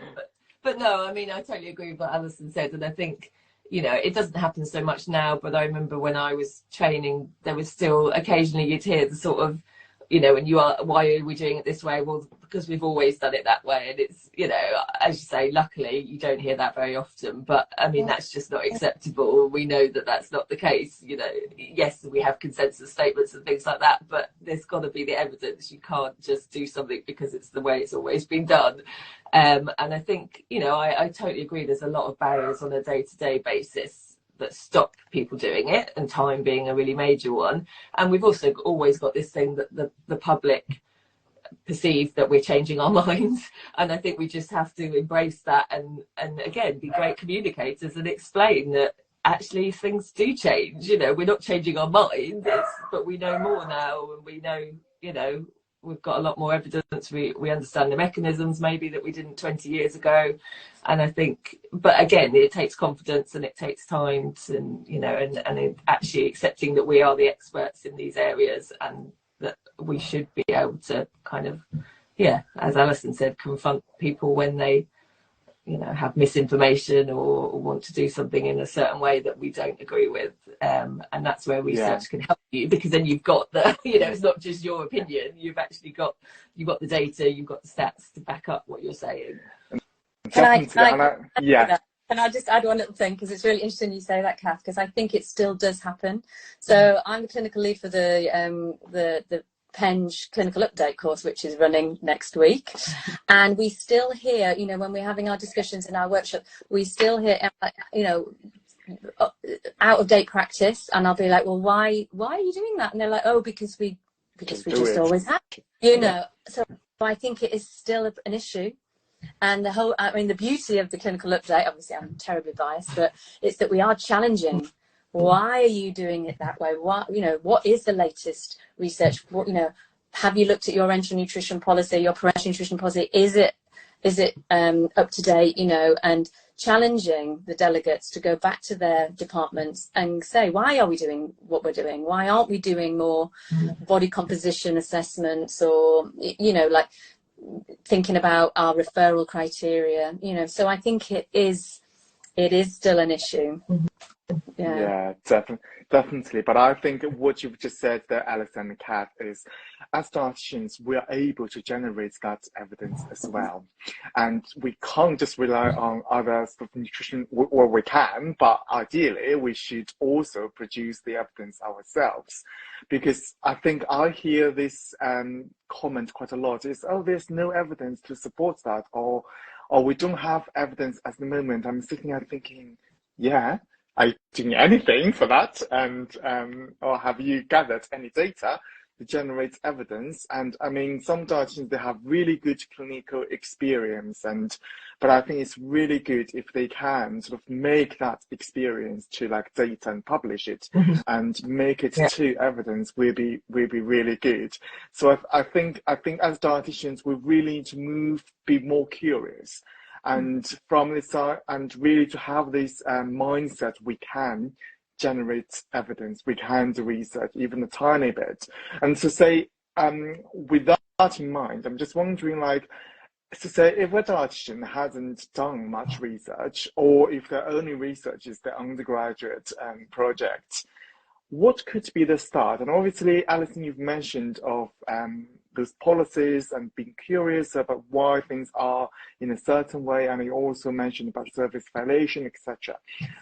But no, I mean, I totally agree with what Alison said. And I think, you know, it doesn't happen so much now, but I remember when I was training, there was still occasionally you'd hear the sort of, you know, and why are we doing it this way? Well, because we've always done it that way. And it's, you know, as you say, luckily you don't hear that very often, but I mean, that's just not acceptable. We know that that's not the case. You know, yes, we have consensus statements and things like that, but there's got to be the evidence. You can't just do something because it's the way it's always been done. And I think, you know, I totally agree. There's a lot of barriers on a day-to-day basis that stop people doing it, and time being a really major one. And we've also always got this thing that the public perceive that we're changing our minds, and I think we just have to embrace that and again be great communicators and explain that actually things do change. You know, we're not changing our minds, but we know more now, and we know, you know, we've got a lot more evidence. We understand the mechanisms maybe that we didn't 20 years ago. And I think, but again, it takes confidence and it takes time to, you know, and actually accepting that we are the experts in these areas, and that we should be able to kind of, yeah, as Alison said, confront people when they have misinformation or want to do something in a certain way that we don't agree with. And that's where research can help you, because then you've got the, it's not just your opinion. You've actually got the data, you've got the stats to back up what you're saying. Can I just add one little thing, because it's really interesting you say that, Kath, because I think it still does happen. So I'm the clinical lead for the Penge clinical update course, which is running next week, and we still hear, when we're having our discussions in our workshop, we still hear, out of date practice, and I'll be like, well, why are you doing that? And they're like, oh, because we just always have, So I think it is still an issue. And the beauty of the clinical update, obviously I'm terribly biased, but it's that we are challenging. Why are you doing it that way? What is the latest research? Have you looked at your enteral nutrition policy, your parental nutrition policy? Is it up to date? And challenging the delegates to go back to their departments and say, why are we doing what we're doing? Why aren't we doing more body composition assessments, or thinking about our referral criteria? So I think it is still an issue. Yeah, definitely. But I think what you've just said there, Alison and Kath, is as dietitians, we are able to generate that evidence as well. And we can't just rely on other sort of nutrition, or we can, but ideally we should also produce the evidence ourselves. Because I think I hear this comment quite a lot, is, oh, there's no evidence to support that, or we don't have evidence at the moment. I'm sitting here thinking, yeah, are you doing anything for that? And or have you gathered any data to generate evidence? And I mean, some dietitians, they have really good clinical experience, but I think it's really good if they can sort of make that experience to data and publish it, and make it to evidence will be really good. So I think as dietitians, we really need to be more curious. And from this side, and really to have this mindset, we can generate evidence, we can do research, even a tiny bit. And to say, with that in mind, I'm just wondering, to say, if a dietitian hasn't done much research, or if their only research is their undergraduate project, what could be the start? And obviously, Alison, you've mentioned of those policies and being curious about why things are in a certain way, and you also mentioned about service violation, etc.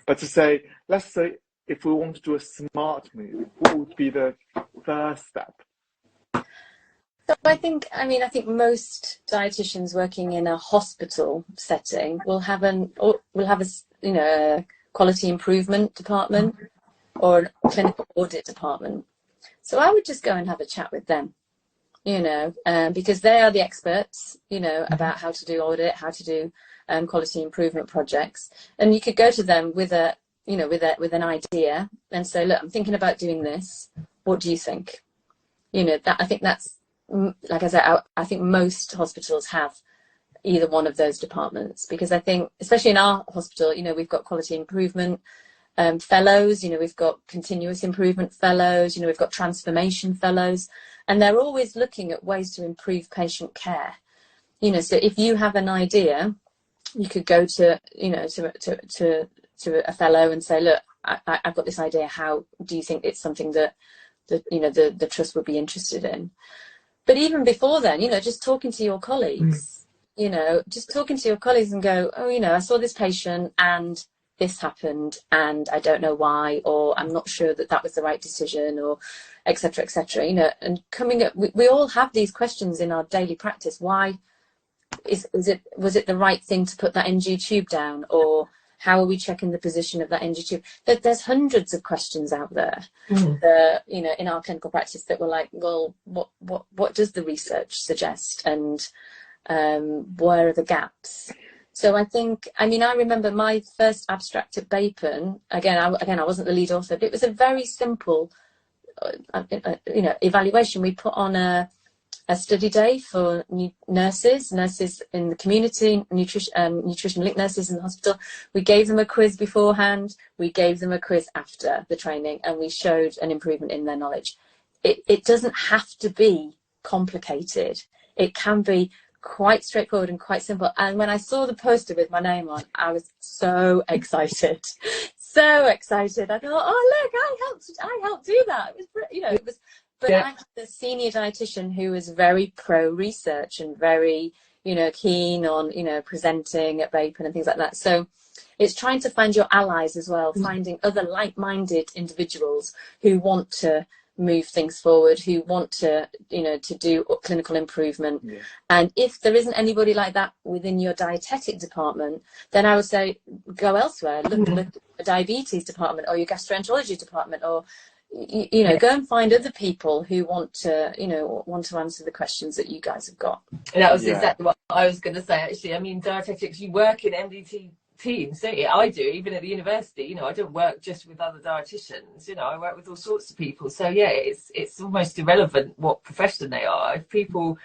But to say, let's say, if we want to do a smart move, what would be the first step? So I think most dietitians working in a hospital setting will have a quality improvement department or a clinical audit department. So I would just go and have a chat with them, because they are the experts, about how to do audit, how to do quality improvement projects. And you could go to them with an idea and say, look, I'm thinking about doing this. What do you think? I think that's, like I said, I think most hospitals have either one of those departments, because I think, especially in our hospital, we've got quality improvement fellows, we've got continuous improvement fellows, we've got transformation fellows, and they're always looking at ways to improve patient care. So if you have an idea, you could go to a fellow and say, look, I've got this idea. How do you think it's something that the trust would be interested in? But even before then, just talking to your colleagues, just talking to your colleagues and go, oh, I saw this patient and this happened and I don't know why, or I'm not sure that was the right decision, or et cetera, and coming up, we all have these questions in our daily practice. Why was it the right thing to put that NG tube down, or how are we checking the position of that NG tube? There's hundreds of questions out there, in our clinical practice that we're like, well, what does the research suggest, and where are the gaps? So I remember my first abstract at Bapen. Again, I wasn't the lead author, but it was a very simple, evaluation. We put on a study day for nurses in the community, nutrition-linked nurses in the hospital. We gave them a quiz beforehand. We gave them a quiz after the training, and we showed an improvement in their knowledge. It doesn't have to be complicated. It can be quite straightforward and quite simple. And when I saw the poster with my name on, I was so excited, so excited. I thought, oh look, I helped do that. It was, you know, it was. But I had the senior dietitian who was very pro research and very, you know, keen on, you know, presenting at Vapor and things like that. So it's trying to find your allies as well, finding other like-minded individuals who want to move things forward, who want to, you know, to do clinical improvement. Yeah. And if there isn't anybody like that within your dietetic department, then I would say go elsewhere. Look at the diabetes department or your gastroenterology department, or you know, go and find other people who want to, you know, want to answer the questions that you guys have got. And that was exactly what I was going to say, actually. I mean, dietetics, you work in MDT teams, don't you? I do, even at the university. You know, I don't work just with other dietitians. You know, I work with all sorts of people. So yeah, it's almost irrelevant what profession they are. If people,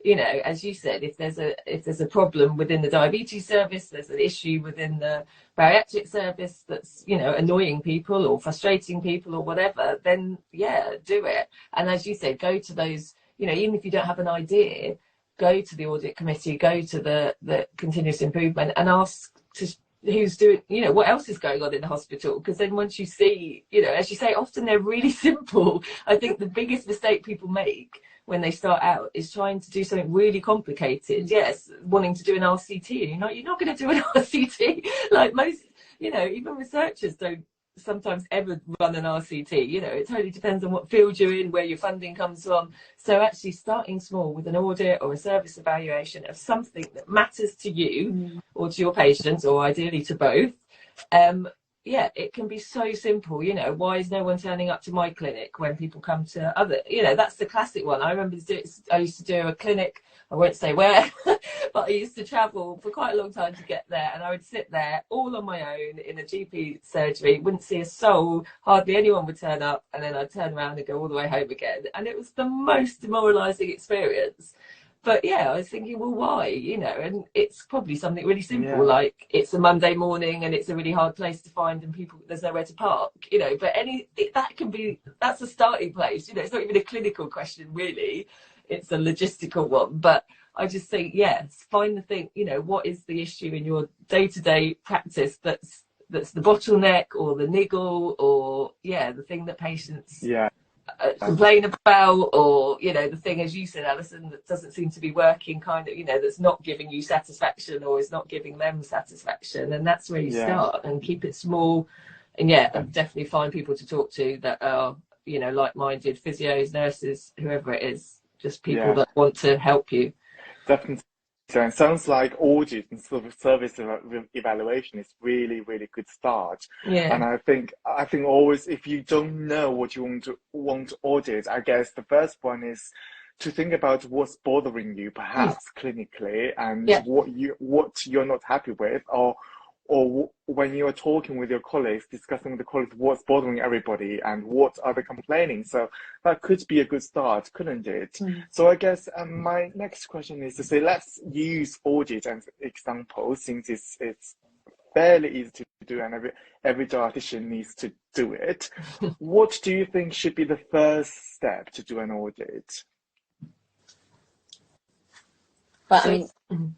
you know, as you said, if there's a problem within the diabetes service, there's an issue within the bariatric service that's, you know, annoying people or frustrating people or whatever, then yeah, do it. And as you said, go to those, you know, even if you don't have an idea, go to the audit committee, go to the continuous improvement and ask to who's doing, you know, what else is going on in the hospital, because then once you see, you know, as you say, often they're really simple. I think the biggest mistake people make when they start out is trying to do something really complicated. Yes, wanting to do an RCT, and you're not going to do an RCT. Like most, you know, even researchers don't sometimes ever run an RCT. You know, it totally depends on what field you're in, where your funding comes from. So actually starting small with an audit or a service evaluation of something that matters to you or to your patients, or ideally to both, yeah, it can be so simple. You know, why is no one turning up to my clinic when people come to other, you know, that's the classic one. I remember I used to do a clinic, I won't say where, but I used to travel for quite a long time to get there, and I would sit there all on my own in a GP surgery, wouldn't see a soul, hardly anyone would turn up, and then I'd turn around and go all the way home again. And it was the most demoralising experience. But yeah, I was thinking, well, why? You know, and it's probably something really simple, like it's a Monday morning and it's a really hard place to find and there's nowhere to park, you know, but that's a starting place. You know, it's not even a clinical question, really. It's a logistical one. But I just think, yes, find the thing, you know, what is the issue in your day-to-day practice that's the bottleneck or the niggle or, the thing that patients complain about, or, you know, the thing, as you said, Alison, that doesn't seem to be working, kind of, you know, that's not giving you satisfaction or is not giving them satisfaction. And that's where you start, and keep it small. And definitely find people to talk to that are, you know, like-minded, physios, nurses, whoever it is, just people that want to help you. Definitely. So it sounds like audit and sort of service evaluation is really, really good start. Yeah. And I think always, if you don't know what you want to audit, I guess the first one is to think about what's bothering you, perhaps clinically, and what you're not happy with, or when you're talking with your colleagues, discussing with the colleagues what's bothering everybody and what are they complaining. So that could be a good start, couldn't it? So I guess my next question is to say, let's use audit as an example, since it's fairly easy to do and every dietitian needs to do it. What do you think should be the first step to do an audit? Well, I mean,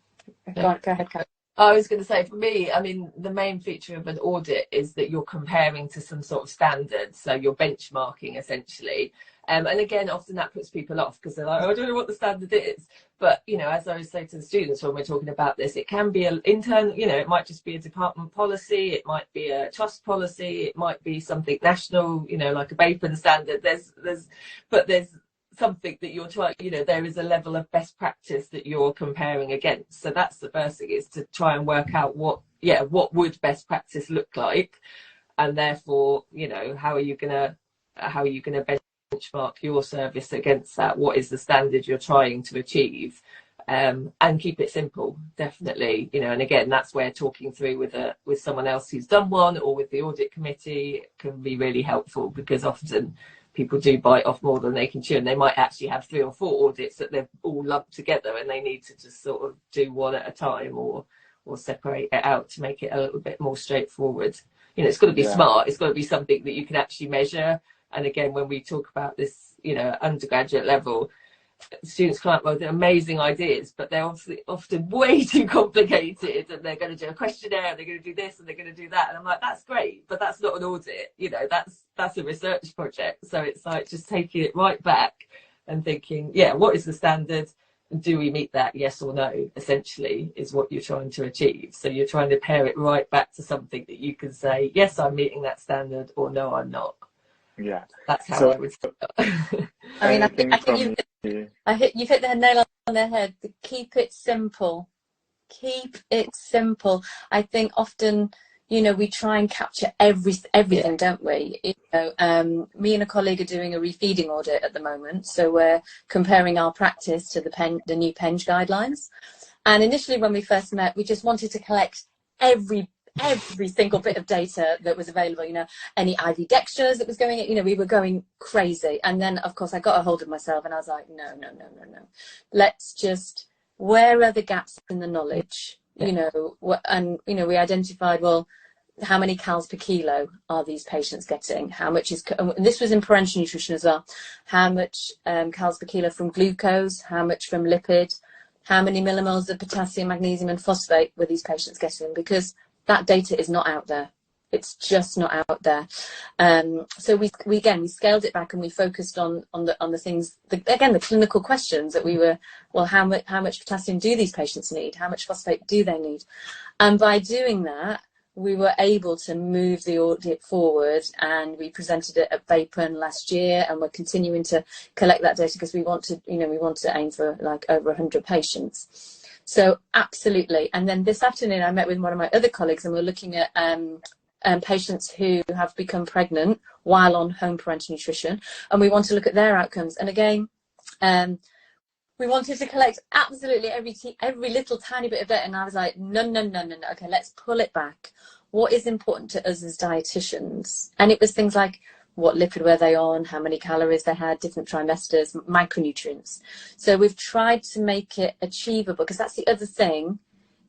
go ahead, Kath. I was going to say, for me, I mean, the main feature of an audit is that you're comparing to some sort of standard. So you're benchmarking, essentially. And again, often that puts people off because they're like, oh, I don't know what the standard is. But, you know, as I always say to the students when we're talking about this, it can be an internal, you know, it might just be a department policy. It might be a trust policy. It might be something national, you know, like a BAPEN standard. There's something that you're trying, you know, there is a level of best practice that you're comparing against. So that's the first thing, is to try and work out what would best practice look like, and therefore, you know, how are you gonna benchmark your service against that? What is the standard you're trying to achieve? And keep it simple, definitely, you know. And again, that's where talking through with someone else who's done one, or with the audit committee, can be really helpful, because often people do bite off more than they can chew, and they might actually have 3 or 4 audits that they've all lumped together, and they need to just sort of do one at a time, or separate it out to make it a little bit more straightforward. You know, it's got to be smart. It's got to be something that you can actually measure. And again, when we talk about this, you know, undergraduate level, students come up with amazing ideas, but they're obviously often way too complicated, and they're going to do a questionnaire, and they're going to do this, and they're going to do that, and I'm like, that's great, but that's not an audit, you know, that's a research project. So it's like just taking it right back and thinking, yeah, what is the standard? Do we meet that? Yes or no, essentially, is what you're trying to achieve. So you're trying to pair it right back to something that you can say, yes, I'm meeting that standard, or no, I'm not. Yeah. That's how So, I would start. I mean, I think you've hit the nail on the head. Keep it simple. Keep it simple. I think often, you know, we try and capture everything, don't we? You know, me and a colleague are doing a refeeding audit at the moment, so we're comparing our practice to the new PENG guidelines. And initially, when we first met, we just wanted to collect every single bit of data that was available, you know, any IV dextrose that was going in, you know, we were going crazy. And then, of course, I got a hold of myself and I was like, no. Let's just, where are the gaps in the knowledge? You know, and, you know, we identified, well, how many calories per kilo are these patients getting? How much is, and this was in parenteral nutrition as well, how much calories per kilo from glucose, how much from lipid, how many millimoles of potassium, magnesium and phosphate were these patients getting? Because that data is not out there. It's just not out there. So we scaled it back and we focused on the things, the clinical questions that we were, well, how much potassium do these patients need? How much phosphate do they need? And by doing that, we were able to move the audit forward, and we presented it at VAPON last year, and we're continuing to collect that data because we want to aim for like over 100 patients. So absolutely. And then this afternoon, I met with one of my other colleagues, and we're looking at patients who have become pregnant while on home parental nutrition, and we want to look at their outcomes. And again, we wanted to collect absolutely every little tiny bit of data, and I was like, no. Okay, let's pull it back. What is important to us as dietitians? And it was things like, what lipid were they on, how many calories they had, different trimesters, micronutrients. So we've tried to make it achievable, because that's the other thing.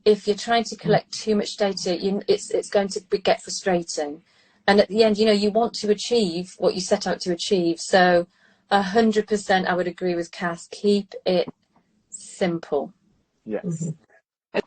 If you're trying to collect too much data, it's going to get frustrating. And at the end, you know, you want to achieve what you set out to achieve. So 100% I would agree with Kath. Keep it simple. Yes. Mm-hmm.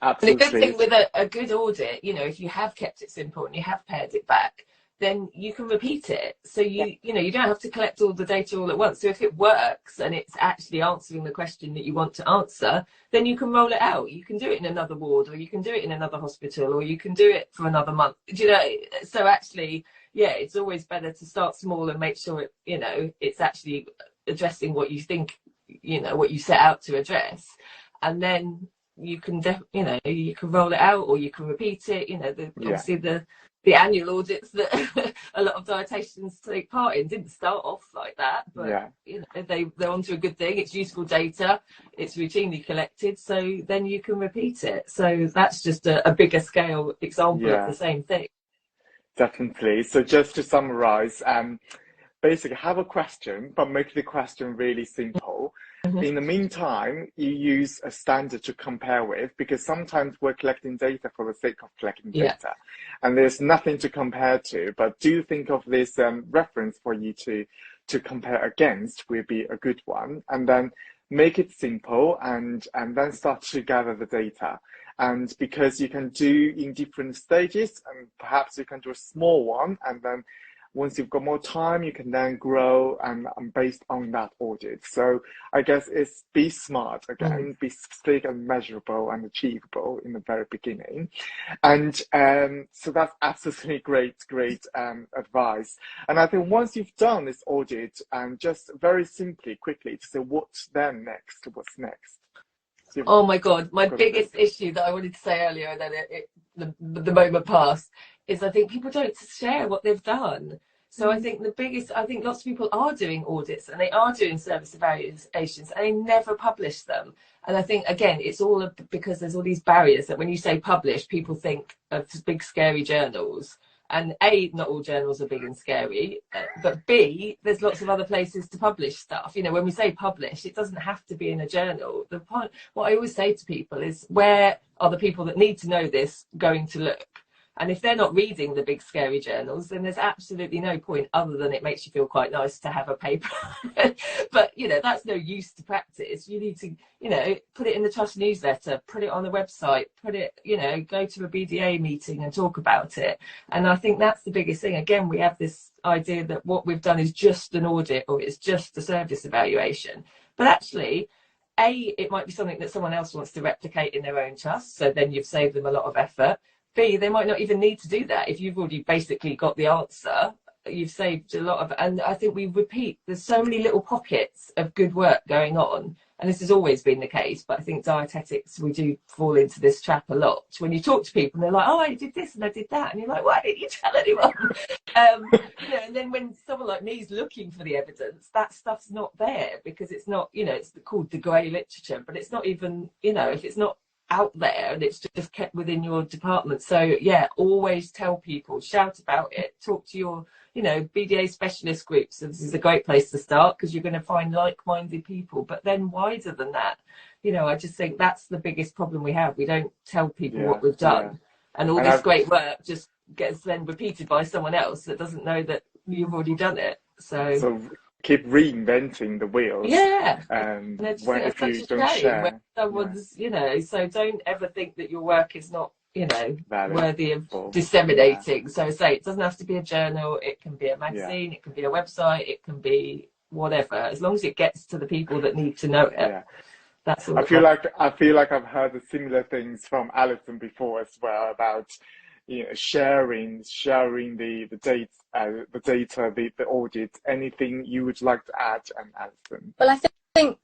Absolutely. And the good thing with a good audit, you know, if you have kept it simple and you have pared it back, then you can repeat it. So you know, you don't have to collect all the data all at once. So if it works and it's actually answering the question that you want to answer, then you can roll it out. You can do it in another ward, or you can do it in another hospital, or you can do it for another month. Do you know? So actually, yeah, it's always better to start small and make sure it, you know, it's actually addressing what you think, you know, what you set out to address, and then you can, you know, you can roll it out, or you can repeat it. You know, obviously the annual audits that a lot of dietitians take part in didn't start off like that, but you know, they're onto a good thing. It's useful data, it's routinely collected, so then you can repeat it. So that's just a bigger scale example of the same thing. Definitely. So just to summarize, basically have a question, but make the question really simple. Mm-hmm. In the meantime, you use a standard to compare with, because sometimes we're collecting data for the sake of collecting data, and there's nothing to compare to. But do think of this reference for you to compare against will be a good one, and then make it simple, and then start to gather the data. And because you can do in different stages, and perhaps you can do a small one, and then once you've got more time, you can then grow and based on that audit. So I guess it's be smart again, be specific and measurable and achievable in the very beginning. And so that's absolutely great advice. And I think once you've done this audit, and just very simply, quickly, to say what's then next, what's next? So oh my God, my biggest issue that I wanted to say earlier, and then the moment passed, is I think people don't share what they've done. So I think lots of people are doing audits, and they are doing service evaluations, and they never publish them. And I think, again, it's all because there's all these barriers that when you say publish, people think of big scary journals. And A, not all journals are big and scary, but B, there's lots of other places to publish stuff. You know, when we say publish, it doesn't have to be in a journal. What I always say to people is, where are the people that need to know this going to look? And if they're not reading the big scary journals, then there's absolutely no point, other than it makes you feel quite nice to have a paper. But, you know, that's no use to practice. You need to, you know, put it in the trust newsletter, put it on the website, put it, you know, go to a BDA meeting and talk about it. And I think that's the biggest thing. Again, we have this idea that what we've done is just an audit or it's just a service evaluation. But actually, A, it might be something that someone else wants to replicate in their own trust. So then you've saved them a lot of effort. B, they might not even need to do that. If you've already basically got the answer, you've saved a lot of, and I think we repeat, there's so many little pockets of good work going on. And this has always been the case, but I think dietetics, we do fall into this trap a lot. When you talk to people and they're like, oh, I did this and I did that. And you're like, why didn't you tell anyone? You know, and then when someone like me is looking for the evidence, that stuff's not there because it's not, you know, it's called the grey literature, but it's not even, you know, if it's not out there and it's just kept within your department. So yeah, always tell people, shout about it, talk to your, you know, BDA specialist groups. So this is a great place to start because you're going to find like-minded people, but then wider than that, you know, I just think that's the biggest problem we have. We don't tell people what we've done, and all this great work just gets then repeated by someone else that doesn't know that you've already done it. So keep reinventing the wheels. Yeah. And if you don't share. Someone's, you know, so don't ever think that your work is not, you know, worthy of Valid. disseminating. So say it doesn't have to be a journal, it can be a magazine, it can be a website, it can be whatever, as long as it gets to the people that need to know it. That's all. I feel like I've heard the similar things from Alison before as well about, you know, sharing the data, the audit. Anything you would like to add, Alison? Well, I think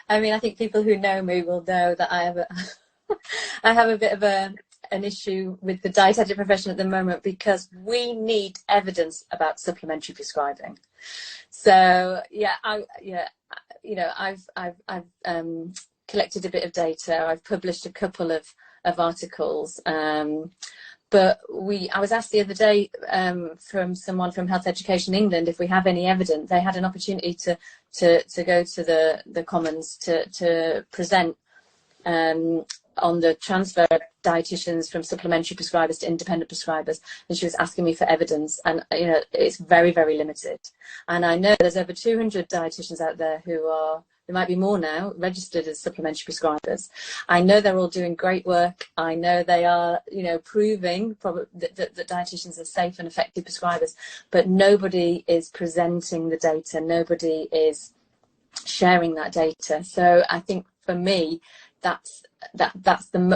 I mean, I think people who know me will know that I have a bit of an issue with the dietetic profession at the moment, because we need evidence about supplementary prescribing. So I've collected a bit of data. I've published a couple of articles, but I was asked the other day from someone from Health Education England if we have any evidence. They had an opportunity to go to the Commons to present on the transfer of dietitians from supplementary prescribers to independent prescribers, and she was asking me for evidence, and you know, it's very, very limited. And I know there's over 200 dietitians out there who are, there might be more now, registered as supplementary prescribers. I know they're all doing great work. I know they are, you know, proving that dietitians are safe and effective prescribers, but nobody is presenting the data. Nobody is sharing that data. So I think for me, that's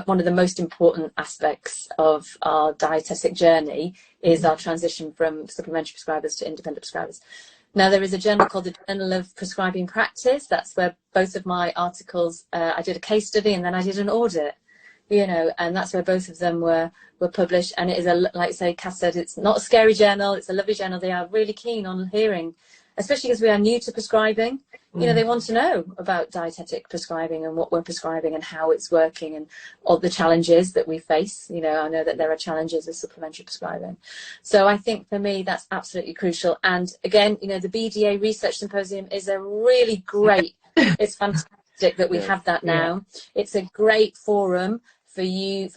one of the most important aspects of our dietetic journey, is our transition from supplementary prescribers to independent prescribers. Now, there is a journal called the Journal of Prescribing Practice. That's where both of my articles, I did a case study and then I did an audit, you know, and that's where both of them were published. And it is, like say Kath said, it's not a scary journal, it's a lovely journal. They are really keen on hearing, especially because we are new to prescribing. You know, they want to know about dietetic prescribing and what we're prescribing and how it's working and all the challenges that we face. You know, I know that there are challenges with supplementary prescribing. So I think for me, that's absolutely crucial. And again, you know, the BDA Research Symposium is a really great, it's fantastic that we have that now. It's a great forum for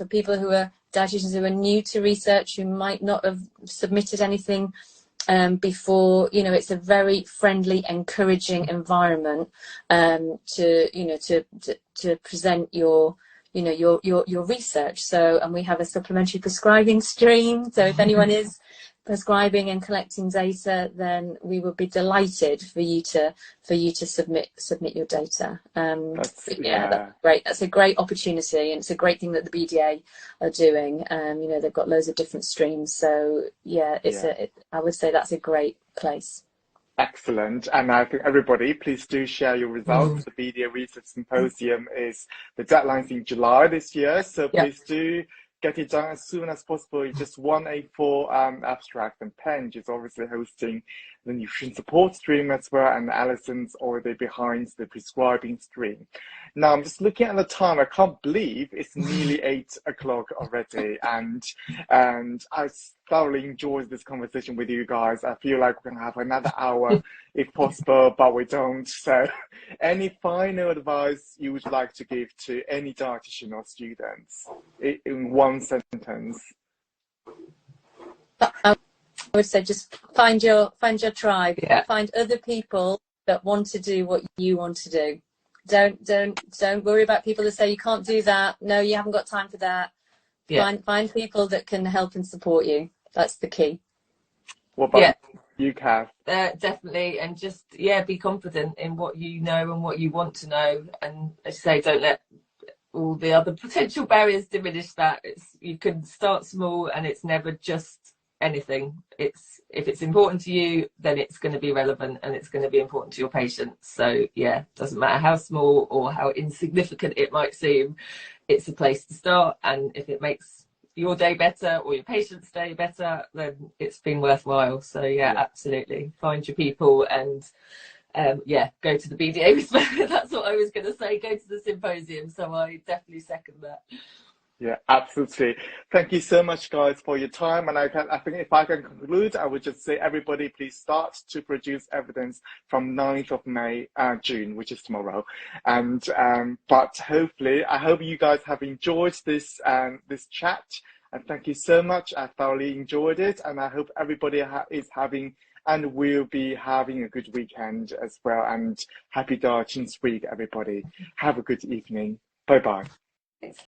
people who are dietitians who are new to research, who might not have submitted anything before. You know, it's a very friendly, encouraging environment to present your research. So, and we have a supplementary prescribing stream. So if anyone is prescribing and collecting data, then we would be delighted for you to submit your data. That's great. That's a great opportunity, and it's a great thing that the BDA are doing. You know, they've got loads of different streams. So I would say that's a great place. Excellent. And I think everybody, please do share your results. The BDA Research Symposium the deadline's in July this year. So please do get it done as soon as possible. It's just one A4 abstract, and Penge is obviously hosting the nutrition support stream as well, and Alison's already behind the prescribing stream. Now I'm just looking at the time. I can't believe it's nearly 8 o'clock already, and I thoroughly enjoyed this conversation with you guys. I feel like we're gonna have another hour if possible, but we don't. So any final advice you would like to give to any dietitian or students in one sentence? But I would say just find your tribe. Yeah. Find other people that want to do what you want to do. Don't worry about people that say you can't do that. No, you haven't got time for that. Yeah. Find people that can help and support you. That's the key. What about you, Kath? Definitely, and just be confident in what you know and what you want to know, and as you say, don't let all the other potential barriers diminish that. You can start small, and it's never just anything. If it's important to you, then it's going to be relevant and it's going to be important to your patients. So doesn't matter how small or how insignificant it might seem, it's a place to start, and if it makes your day better or your patient's day better, then it's been worthwhile. So absolutely, find your people, and go to the BDA with me. That's what I was going to say, go to the symposium. So I definitely second that. Yeah, absolutely. Thank you so much, guys, for your time. And I think if I can conclude, I would just say, everybody, please start to produce evidence from 9th of June, which is tomorrow. And but hopefully, I hope you guys have enjoyed this chat. And thank you so much. I thoroughly enjoyed it, and I hope everybody is having and will be having a good weekend as well. And happy Dietitians Week, everybody. Have a good evening. Bye bye. Thanks.